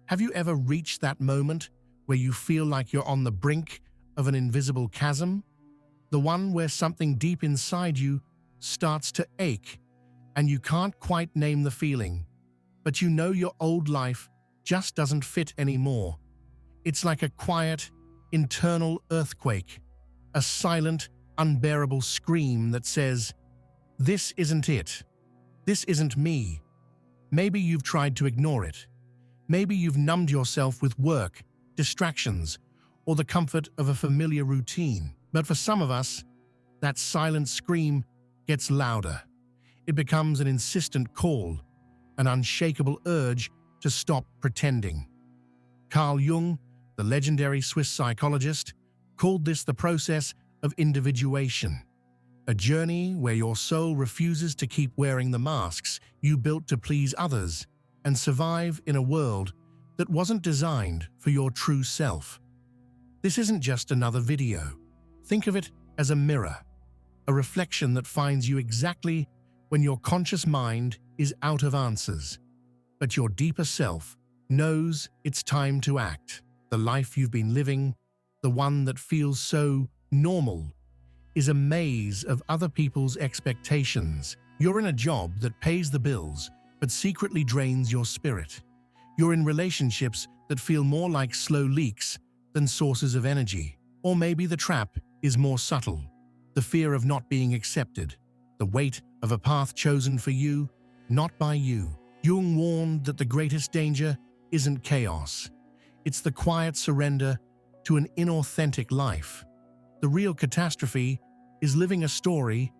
Have you ever reached that moment where you feel like you're on the brink of an invisible chasm? The one where something deep inside you starts to ache and you can't quite name the feeling, but you know your old life just doesn't fit anymore. It's like a quiet, internal earthquake, a silent, unbearable scream that says, "This isn't it. This isn't me." Maybe you've tried to ignore it. Maybe you've numbed yourself with work, distractions, or the comfort of a familiar routine. But for some of us, that silent scream gets louder. It becomes an insistent call, an unshakable urge to stop pretending. Carl Jung, the legendary Swiss psychologist, called this the process of individuation, a journey where your soul refuses to keep wearing the masks you built to please others and survive in a world that wasn't designed for your true self. This isn't just another video. Think of it as a mirror, a reflection that finds you exactly when your conscious mind is out of answers, but your deeper self knows it's time to act. The life you've been living, the one that feels so normal, is a maze of other people's expectations. You're in a job that pays the bills, but secretly drains your spirit. You're in relationships that feel more like slow leaks than sources of energy. Or maybe the trap is more subtle. The fear of not being accepted, the weight of a path chosen for you, not by you. Jung warned that the greatest danger isn't chaos. It's the quiet surrender to an inauthentic life. The real catastrophe is living a story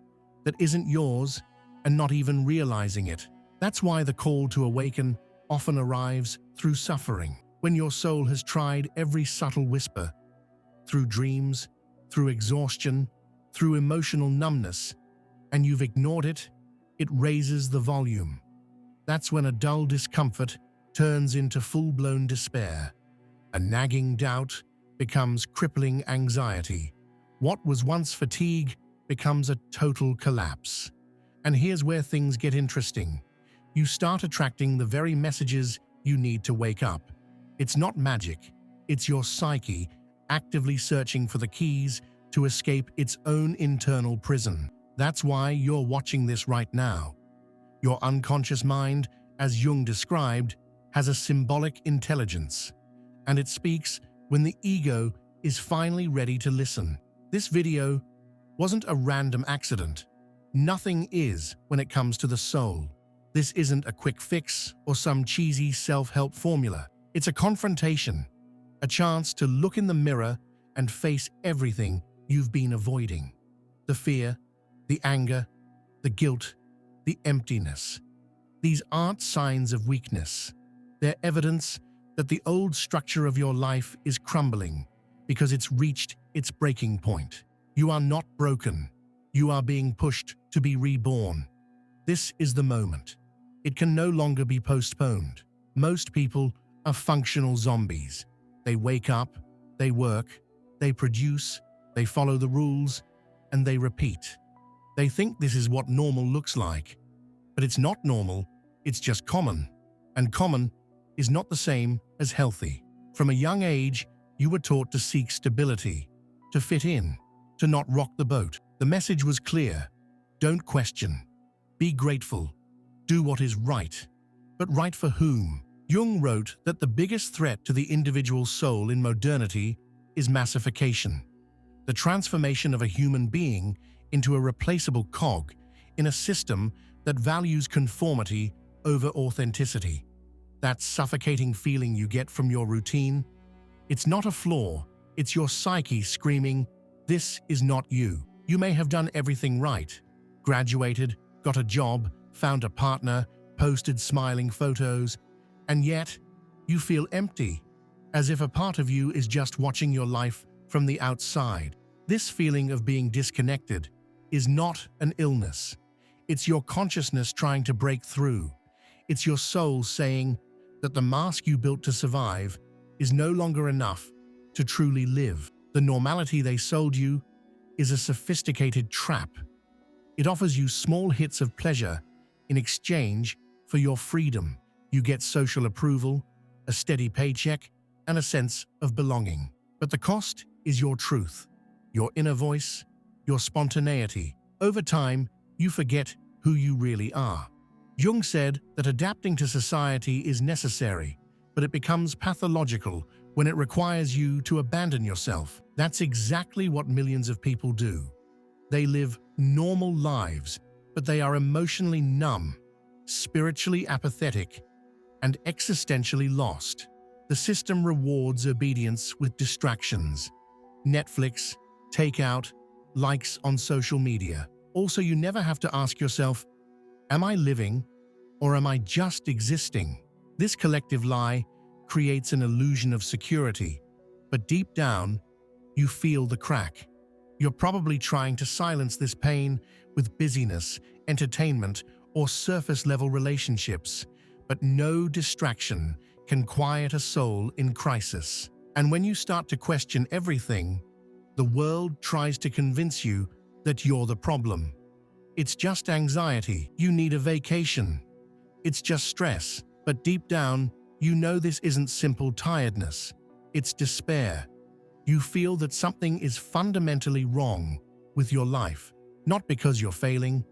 that isn't yours and not even realizing it. That's why the call to awaken often arrives through suffering. When your soul has tried every subtle whisper, through dreams, through exhaustion, through emotional numbness, and you've ignored it, it raises the volume. That's when a dull discomfort turns into full-blown despair. A nagging doubt becomes crippling anxiety. What was once fatigue becomes a total collapse. And here's where things get interesting. You start attracting the very messages you need to wake up. It's not magic, it's your psyche actively searching for the keys to escape its own internal prison. That's why you're watching this right now. Your unconscious mind, as Jung described, has a symbolic intelligence, and it speaks when the ego is finally ready to listen. This video wasn't a random accident. Nothing is when it comes to the soul. This isn't a quick fix or some cheesy self-help formula. It's a confrontation, a chance to look in the mirror and face everything you've been avoiding. The fear, the anger, the guilt, the emptiness. These aren't signs of weakness. They're evidence that the old structure of your life is crumbling because it's reached its breaking point. You are not broken. You are being pushed to be reborn. This is the moment. It can no longer be postponed. Most people are functional zombies. They wake up, they work, they produce, they follow the rules, and they repeat. They think this is what normal looks like. But it's not normal, it's just common. And common is not the same as healthy. From a young age, you were taught to seek stability, to fit in, to not rock the boat. The message was clear. Don't question. Be grateful. Do what is right. But right for whom? Jung wrote that the biggest threat to the individual soul in modernity is massification, the transformation of a human being into a replaceable cog in a system that values conformity over authenticity. That suffocating feeling you get from your routine, it's not a flaw, it's your psyche screaming, "This is not you." You may have done everything right, graduated, got a job, found a partner, posted smiling photos, and yet you feel empty, as if a part of you is just watching your life from the outside. This feeling of being disconnected is not an illness. It's your consciousness trying to break through. It's your soul saying that the mask you built to survive is no longer enough to truly live. The normality they sold you is a sophisticated trap. It offers you small hits of pleasure in exchange for your freedom. You get social approval, a steady paycheck, and a sense of belonging. But the cost is your truth, your inner voice, your spontaneity. Over time, you forget who you really are. Jung said that adapting to society is necessary, but it becomes pathological when it requires you to abandon yourself. That's exactly what millions of people do. They live normal lives, but they are emotionally numb, spiritually apathetic, and existentially lost. The system rewards obedience with distractions. Netflix, takeout, likes on social media. Also, you never have to ask yourself, am I living or am I just existing? This collective lie creates an illusion of security, but deep down, you feel the crack. You're probably trying to silence this pain with busyness, entertainment, or surface-level relationships, but no distraction can quiet a soul in crisis. And when you start to question everything, the world tries to convince you that you're the problem. It's just anxiety. You need a vacation. It's just stress. But deep down, you know this isn't simple tiredness. It's despair. You feel that something is fundamentally wrong with your life, not because you're failing,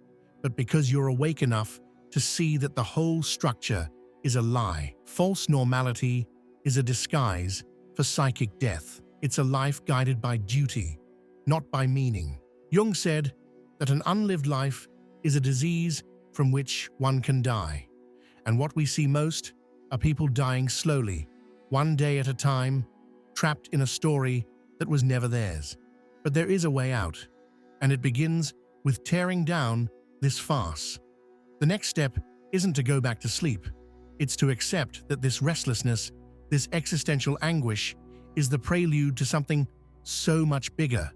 but because you're awake enough to see that the whole structure is a lie. False normality is a disguise for psychic death. It's a life guided by duty, not by meaning. Jung said that an unlived life is a disease from which one can die. And what we see most are people dying slowly, one day at a time, trapped in a story that was never theirs. But there is a way out, and it begins with tearing down this farce. The next step isn't to go back to sleep. It's to accept that this restlessness, this existential anguish, is the prelude to something so much bigger: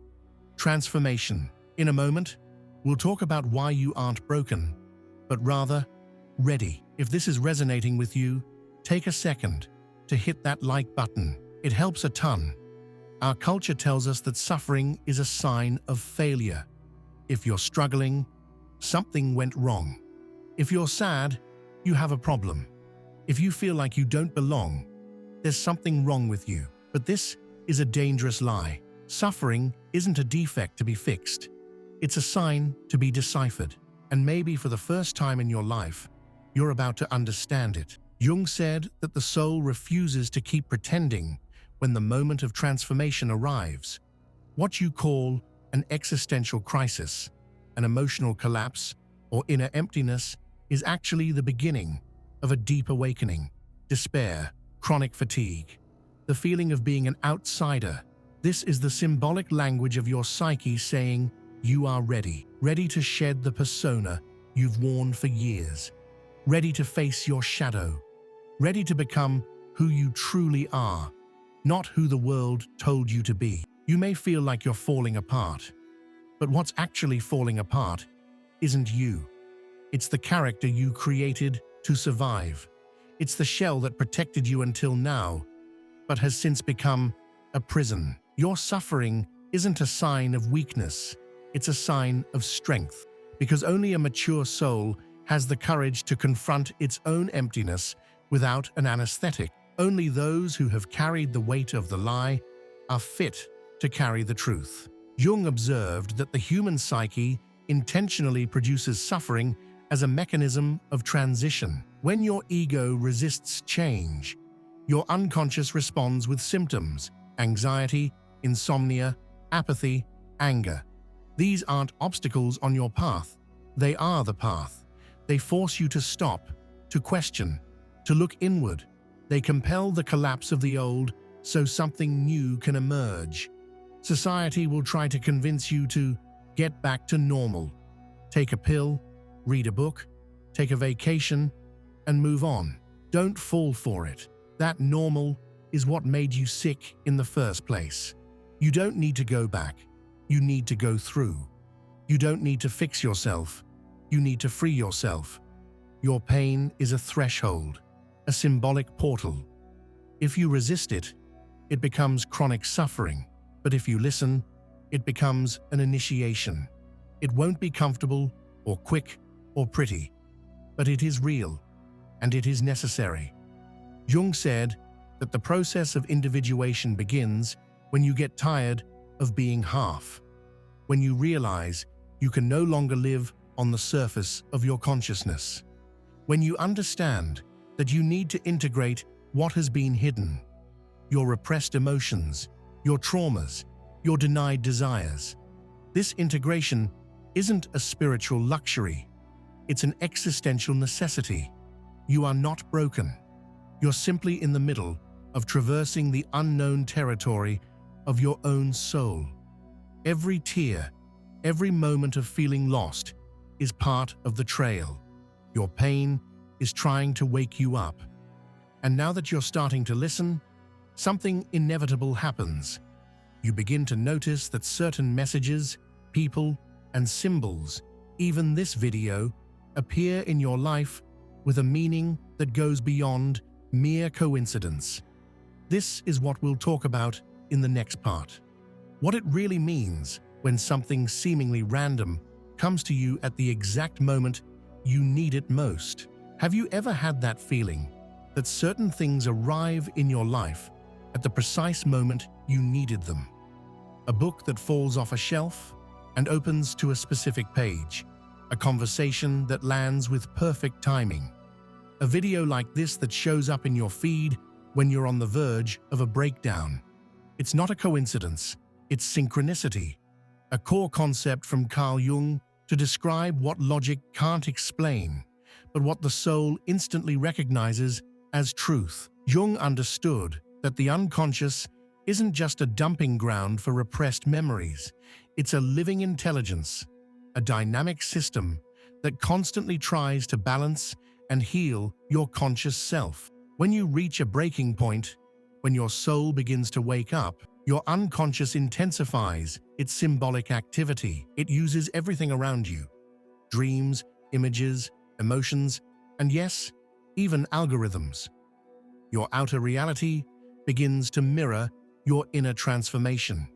transformation. In a moment, we'll talk about why you aren't broken, but rather ready. If this is resonating with you, take a second to hit that like button. It helps a ton. Our culture tells us that suffering is a sign of failure. If you're struggling, something went wrong. If you're sad, you have a problem. If you feel like you don't belong, there's something wrong with you. But this is a dangerous lie. Suffering isn't a defect to be fixed. It's a sign to be deciphered. And maybe for the first time in your life, you're about to understand it. Jung said that the soul refuses to keep pretending when the moment of transformation arrives. What you call an existential crisis, an emotional collapse, or inner emptiness is actually the beginning of a deep awakening. Despair, chronic fatigue, the feeling of being an outsider. This is the symbolic language of your psyche saying you are ready to shed the persona you've worn for years, ready to face your shadow, ready to become who you truly are, not who the world told you to be. You may feel like you're falling apart, but what's actually falling apart isn't you. It's the character you created to survive. It's the shell that protected you until now, but has since become a prison. Your suffering isn't a sign of weakness, it's a sign of strength, because only a mature soul has the courage to confront its own emptiness without an anesthetic. Only those who have carried the weight of the lie are fit to carry the truth. Jung observed that the human psyche intentionally produces suffering as a mechanism of transition. When your ego resists change, your unconscious responds with symptoms: anxiety, insomnia, apathy, anger. These aren't obstacles on your path. They are the path. They force you to stop, to question, to look inward. They compel the collapse of the old so something new can emerge. Society will try to convince you to get back to normal. Take a pill, read a book, take a vacation, and move on. Don't fall for it. That normal is what made you sick in the first place. You don't need to go back. You need to go through. You don't need to fix yourself. You need to free yourself. Your pain is a threshold, a symbolic portal. If you resist it, it becomes chronic suffering. But if you listen, it becomes an initiation. It won't be comfortable or quick or pretty, but it is real, and it is necessary. Jung said that the process of individuation begins when you get tired of being half, when you realize you can no longer live on the surface of your consciousness, when you understand that you need to integrate what has been hidden, your repressed emotions, your traumas, your denied desires. This integration isn't a spiritual luxury, it's an existential necessity. You are not broken. You're simply in the middle of traversing the unknown territory of your own soul. Every tear, every moment of feeling lost is part of the trail. Your pain is trying to wake you up. And now that you're starting to listen, something inevitable happens. You begin to notice that certain messages, people, and symbols, even this video, appear in your life with a meaning that goes beyond mere coincidence. This is what we'll talk about in the next part. What it really means when something seemingly random comes to you at the exact moment you need it most. Have you ever had that feeling that certain things arrive in your life at the precise moment you needed them? A book that falls off a shelf and opens to a specific page. A conversation that lands with perfect timing. A video like this that shows up in your feed when you're on the verge of a breakdown. It's not a coincidence, it's synchronicity, a core concept from Carl Jung to describe what logic can't explain, but what the soul instantly recognizes as truth. Jung understood that the unconscious isn't just a dumping ground for repressed memories, it's a living intelligence, a dynamic system that constantly tries to balance and heal your conscious self. When you reach a breaking point, when your soul begins to wake up, your unconscious intensifies its symbolic activity. It uses everything around you: dreams, images, emotions, and yes, even algorithms. Your outer reality begins to mirror your inner transformation.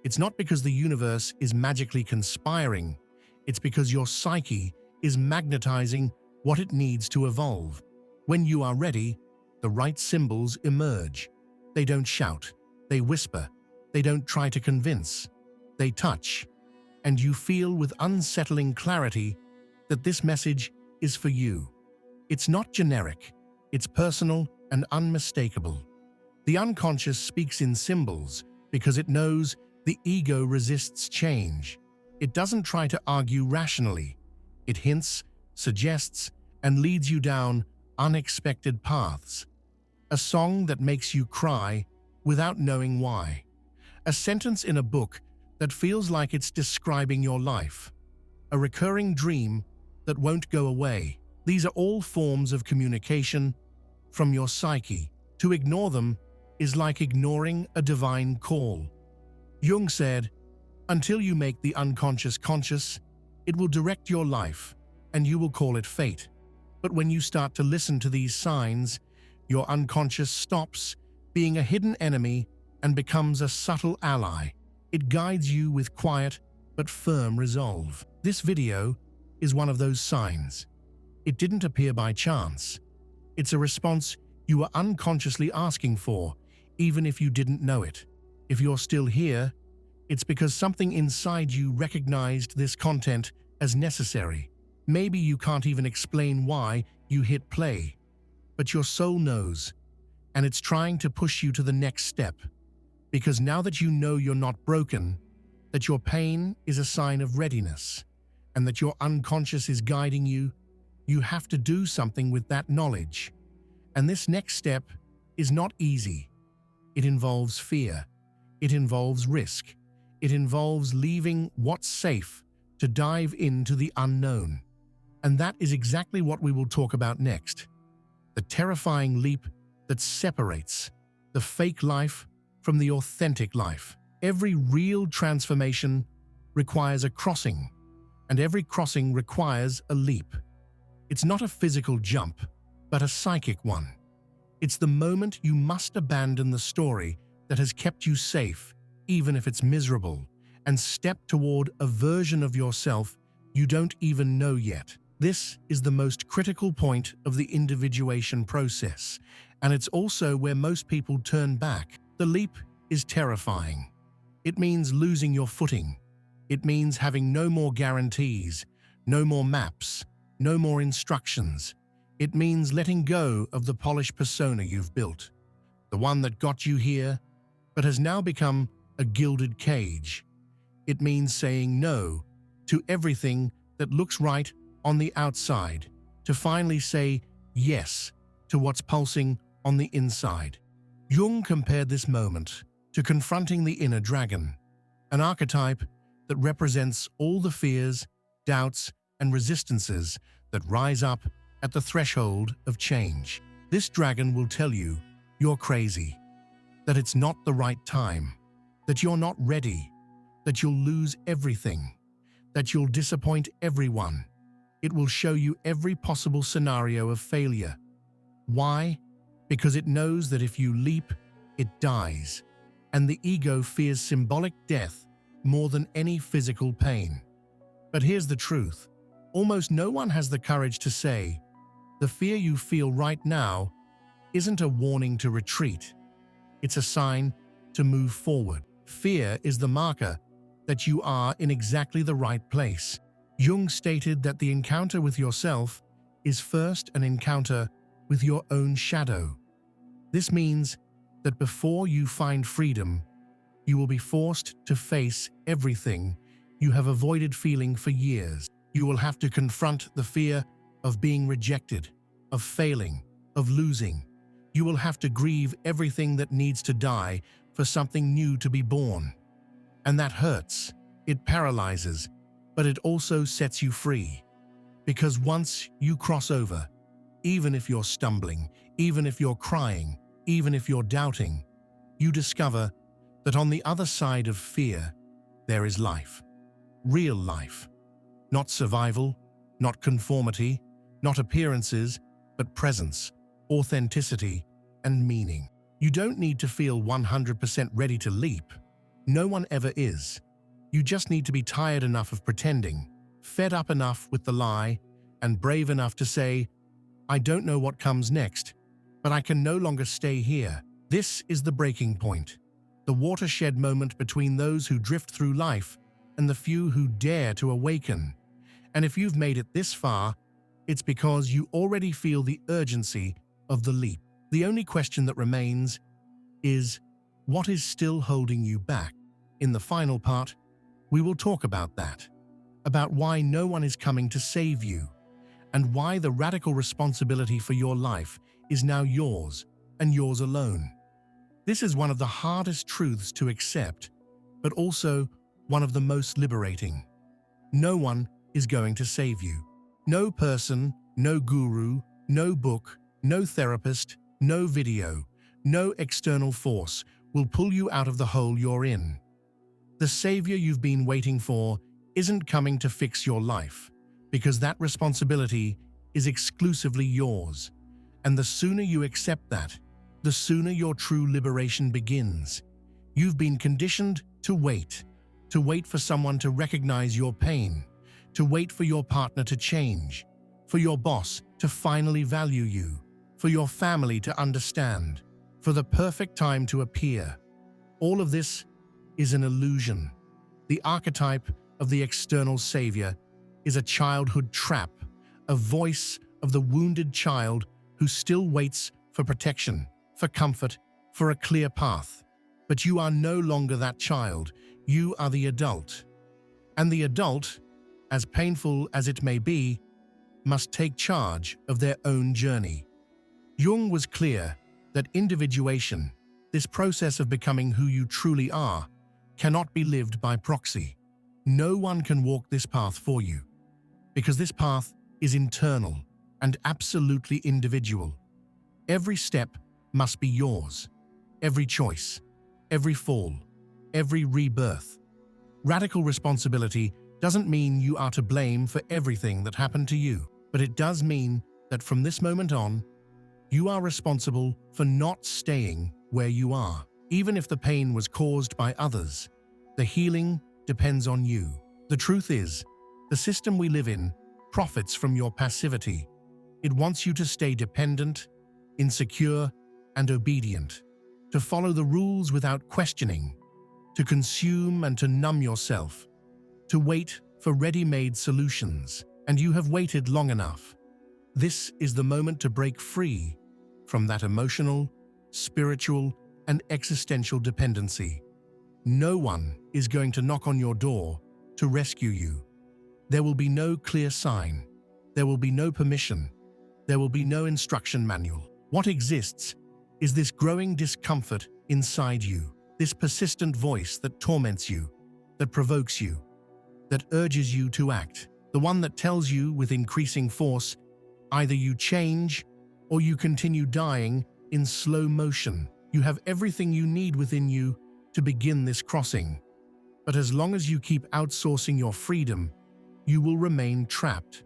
It's not because the universe is magically conspiring, it's because your psyche is magnetizing what it needs to evolve. When you are ready, the right symbols emerge. They don't shout, they whisper, they don't try to convince, they touch. And you feel with unsettling clarity that this message is for you. It's not generic, it's personal and unmistakable. The unconscious speaks in symbols because it knows the ego resists change. It doesn't try to argue rationally. It hints, suggests, and leads you down unexpected paths. A song that makes you cry without knowing why. A sentence in a book that feels like it's describing your life. A recurring dream that won't go away. These are all forms of communication from your psyche. To ignore them is like ignoring a divine call. Jung said, "Until you make the unconscious conscious, it will direct your life, and you will call it fate." But when you start to listen to these signs, your unconscious stops being a hidden enemy and becomes a subtle ally. It guides you with quiet but firm resolve. This video is one of those signs. It didn't appear by chance. It's a response you were unconsciously asking for, even if you didn't know it. If you're still here, it's because something inside you recognized this content as necessary. Maybe you can't even explain why you hit play, but your soul knows, and it's trying to push you to the next step. Because now that you know you're not broken, that your pain is a sign of readiness, and that your unconscious is guiding you, you have to do something with that knowledge. And this next step is not easy. It involves fear. It involves risk. It involves leaving what's safe to dive into the unknown. And that is exactly what we will talk about next. The terrifying leap that separates the fake life from the authentic life. Every real transformation requires a crossing, and every crossing requires a leap. It's not a physical jump, but a psychic one. It's the moment you must abandon the story that has kept you safe, even if it's miserable, and step toward a version of yourself you don't even know yet. This is the most critical point of the individuation process, And it's also where most people turn back. The leap is terrifying. It means losing your footing. It means having no more guarantees, no more maps, no more instructions. It means letting go of the polished persona you've built, the one that got you here, but has now become a gilded cage. It means saying no to everything that looks right on the outside, to finally say yes to what's pulsing on the inside. Jung compared this moment to confronting the inner dragon, an archetype that represents all the fears, doubts, and resistances that rise up at the threshold of change. This dragon will tell you you're crazy, that it's not the right time, that you're not ready, that you'll lose everything, that you'll disappoint everyone. It will show you every possible scenario of failure. Why? Because it knows that if you leap, it dies, and the ego fears symbolic death more than any physical pain. But here's the truth. Almost no one has the courage to say, the fear you feel right now isn't a warning to retreat. It's a sign to move forward. Fear is the marker that you are in exactly the right place. Jung stated that the encounter with yourself is first an encounter with your own shadow. This means that before you find freedom, you will be forced to face everything you have avoided feeling for years. You will have to confront the fear of being rejected, of failing, of losing. You will have to grieve everything that needs to die for something new to be born. And that hurts. It paralyzes, but it also sets you free. Because once you cross over, even if you're stumbling, even if you're crying, even if you're doubting, you discover that on the other side of fear, there is life. Real life. Not survival, not conformity, not appearances, but presence, authenticity, and meaning. You don't need to feel 100% ready to leap. No one ever is. You just need to be tired enough of pretending, fed up enough with the lie, and brave enough to say, I don't know what comes next, but I can no longer stay here. This is the breaking point, the watershed moment between those who drift through life and the few who dare to awaken. And if you've made it this far, it's because you already feel the urgency of the leap. The only question that remains is, what is still holding you back? In the final part, we will talk about that, about why no one is coming to save you, and why the radical responsibility for your life is now yours and yours alone. This is one of the hardest truths to accept, but also one of the most liberating. No one is going to save you. No person, no guru, no book, no therapist, no video, no external force will pull you out of the hole you're in. The savior you've been waiting for isn't coming to fix your life, because that responsibility is exclusively yours. And the sooner you accept that, the sooner your true liberation begins. You've been conditioned to wait for someone to recognize your pain, to wait for your partner to change, for your boss to finally value you, for your family to understand, for the perfect time to appear. All of this is an illusion. The archetype of the external savior is a childhood trap, a voice of the wounded child who still waits for protection, for comfort, for a clear path. But you are no longer that child. You are the adult. And the adult, as painful as it may be, must take charge of their own journey. Jung was clear that individuation, this process of becoming who you truly are, cannot be lived by proxy. No one can walk this path for you, because this path is internal and absolutely individual. Every step must be yours, every choice, every fall, every rebirth. Radical responsibility doesn't mean you are to blame for everything that happened to you, but it does mean that from this moment on, you are responsible for not staying where you are. Even if the pain was caused by others, the healing depends on you. The truth is, the system we live in profits from your passivity. It wants you to stay dependent, insecure, and obedient, to follow the rules without questioning, to consume and to numb yourself, to wait for ready-made solutions, and you have waited long enough. This is the moment to break free from that emotional, spiritual, and existential dependency. No one is going to knock on your door to rescue you. There will be no clear sign. There will be no permission. There will be no instruction manual. What exists is this growing discomfort inside you, this persistent voice that torments you, that provokes you, that urges you to act, the one that tells you with increasing force, either you change or you continue dying in slow motion. You have everything you need within you to begin this crossing. But as long as you keep outsourcing your freedom, you will remain trapped.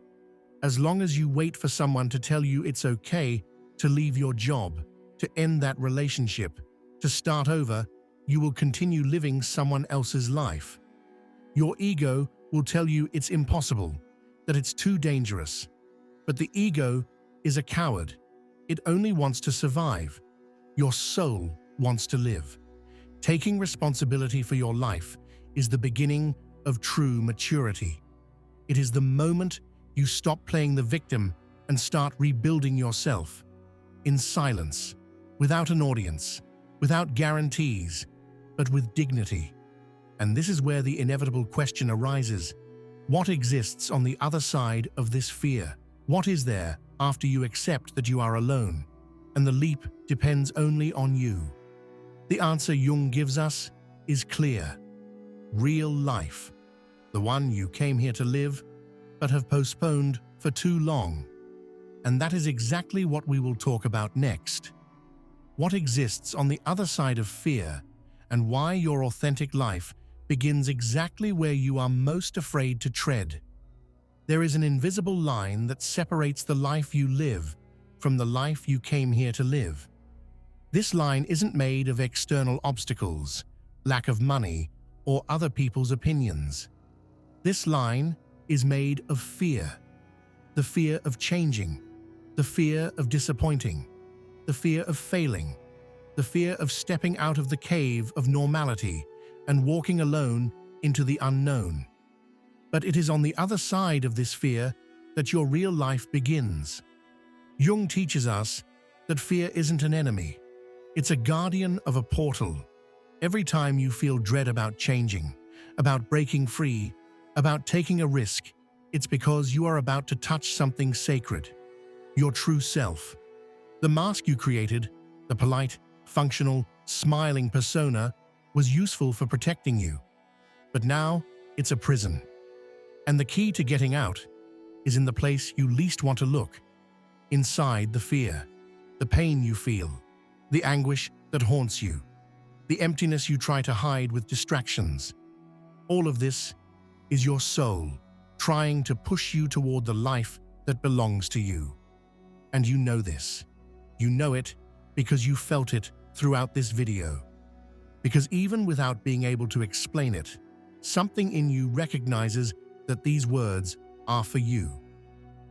As long as you wait for someone to tell you it's okay to leave your job, to end that relationship, to start over, you will continue living someone else's life. Your ego will tell you it's impossible, that it's too dangerous. But the ego is a coward. It only wants to survive. Your soul wants to live. Taking responsibility for your life is the beginning of true maturity. It is the moment you stop playing the victim and start rebuilding yourself. In silence, without an audience, without guarantees, but with dignity. And this is where the inevitable question arises. What exists on the other side of this fear? What is there after you accept that you are alone, and the leap depends only on you? The answer Jung gives us is clear. Real life. The one you came here to live, but have postponed for too long. And that is exactly what we will talk about next. What exists on the other side of fear, and why your authentic life begins exactly where you are most afraid to tread. There is an invisible line that separates the life you live from the life you came here to live. This line isn't made of external obstacles, lack of money, or other people's opinions. This line is made of fear. The fear of changing, the fear of disappointing, the fear of failing, the fear of stepping out of the cave of normality and walking alone into the unknown. But it is on the other side of this fear that your real life begins. Jung teaches us that fear isn't an enemy. It's a guardian of a portal. Every time you feel dread about changing, about breaking free, about taking a risk, it's because you are about to touch something sacred. Your true self. The mask you created, the polite, functional, smiling persona, was useful for protecting you. But now, it's a prison. And the key to getting out is in the place you least want to look. Inside the fear, the pain you feel, the anguish that haunts you, the emptiness you try to hide with distractions. All of this is your soul trying to push you toward the life that belongs to you. And you know this. You know it because you felt it throughout this video. Because even without being able to explain it, something in you recognizes that these words are for you.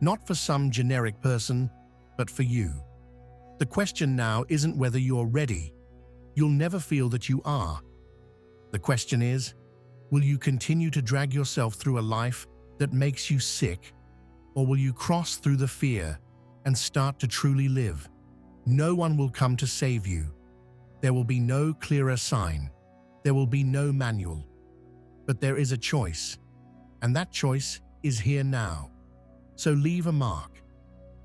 Not for some generic person, but for you. The question now isn't whether you're ready. You'll never feel that you are. The question is, will you continue to drag yourself through a life that makes you sick, or will you cross through the fear and start to truly live? No one will come to save you. There will be no clearer sign. There will be no manual. But there is a choice, and that choice is here now. So leave a mark,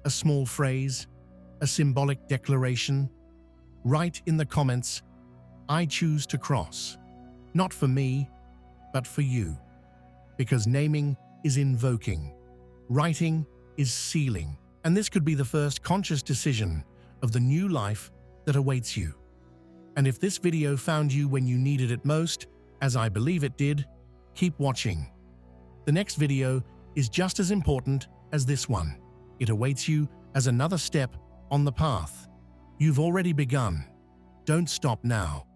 a small phrase, a symbolic declaration. Write in the comments, "I choose to cross." Not for me, but for you. Because naming is invoking. Writing is sealing. And this could be the first conscious decision of the new life that awaits you. And if this video found you when you needed it most, as I believe it did, keep watching. The next video is just as important as this one. It awaits you as another step on the path. You've already begun. Don't stop now.